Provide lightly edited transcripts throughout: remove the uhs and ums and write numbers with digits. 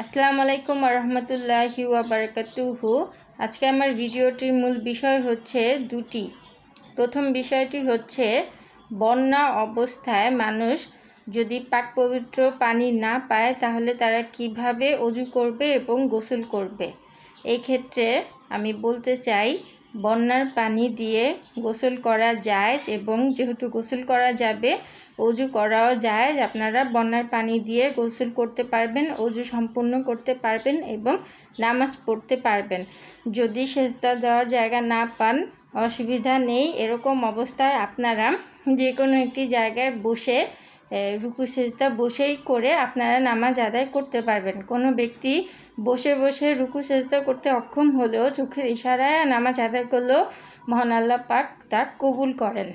আসসালামু আলাইকুম রহমতুল্লাহি ওয়া বারাকাতুহু। আজকে আমার ভিডিওটির মূল বিষয় হচ্ছে দুটি। প্রথম বিষয়টি হচ্ছে বন্যা অবস্থায় মানুষ যদি পাক পবিত্র পানি না পায় তাহলে তারা কিভাবে ওযু করবে এবং গোসল করবে। এই ক্ষেত্রে আমি বলতে চাই বন্যার পানি দিয়ে গোসল করা যায় এবং যেহেতু গোসল করা যাবে ওযু করাও যায়। আপনারা বন্যার পানি দিয়ে গোসল করতে পারবেন, ওযু সম্পূর্ণ করতে পারবেন এবং নামাজ পড়তে পারবেন। যদি সেজদা দেওয়ার জায়গা না পান অসুবিধা নেই। এরকম অবস্থায় আপনারা যে কোনো একটি জায়গায় বসে রুকু সেজদা বসেই করে আপনারা নামাজ আদায় করতে পারবেন। কোনো ব্যক্তি বসে বসে রুকু সেজদা করতে অক্ষম হলেও চোখের ইশারায় নামাজ আদায় করলেও মহান আল্লাহ পাক তা কবুল করেন।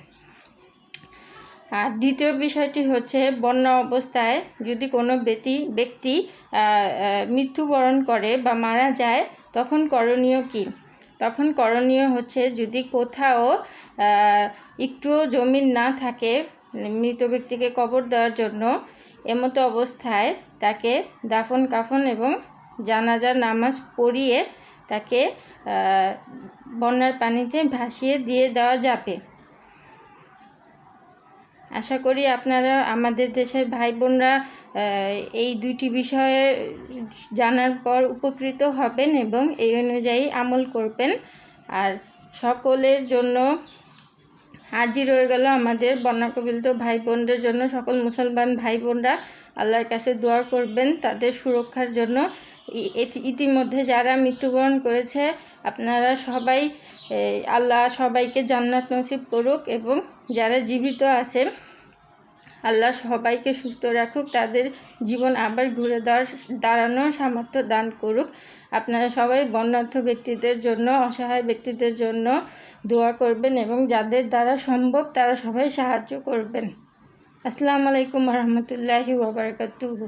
আর দ্বিতীয় বিষয়টি হচ্ছে বন্যা অবস্থায় যদি কোনো ব্যক্তি মৃত্যুবরণ করে বা মারা যায় তখন করণীয় কী? তখন করণীয় হচ্ছে যদি কোথাও একটুও জমিন না থাকে মৃত ব্যক্তিকে কবর দেওয়ার জন্য, এমতো অবস্থায় তাকে দাফন কাফন এবং জানাজার নামাজ পড়িয়ে তাকে বন্যার পানিতে ভাসিয়ে দিয়ে দেওয়া যাবে। আশা করি আপনারা আমাদের দেশের ভাই বোনরা এই দুইটি বিষয়ে জানার পর উপকৃত হবেন এবং এই অনুযায়ী আমল করবেন। আর সকলের জন্য আরজি রয়ে গেল আমাদের বন্যা কবলিত ভাই বোনদের জন্য, সকল মুসলমান ভাই বোনরা আল্লাহর কাছে দোয়া করবেন তাদের সুরক্ষার জন্য। ইতিমধ্যে যারা মৃত্যুবরণ করেছে আপনারা সবাই আল্লাহ সবাইকে জান্নাত নসিব করুক এবং যারা জীবিত আছে আল্লাহ সবাইকে সুস্থ রাখুক, তাদের জীবন আবার ঘুরে দাঁড়ানোর সামর্থ্য দান করুক। আপনারা সবাই বন্যার্থ ব্যক্তিদের জন্য, অসহায় ব্যক্তিদের জন্য দোয়া করবেন এবং যাদের দ্বারা সম্ভব তারা সবাই সাহায্য করবেন। আসসালামু আলাইকুম রহমতুল্লাহি ওয়া বারাকাতুহু।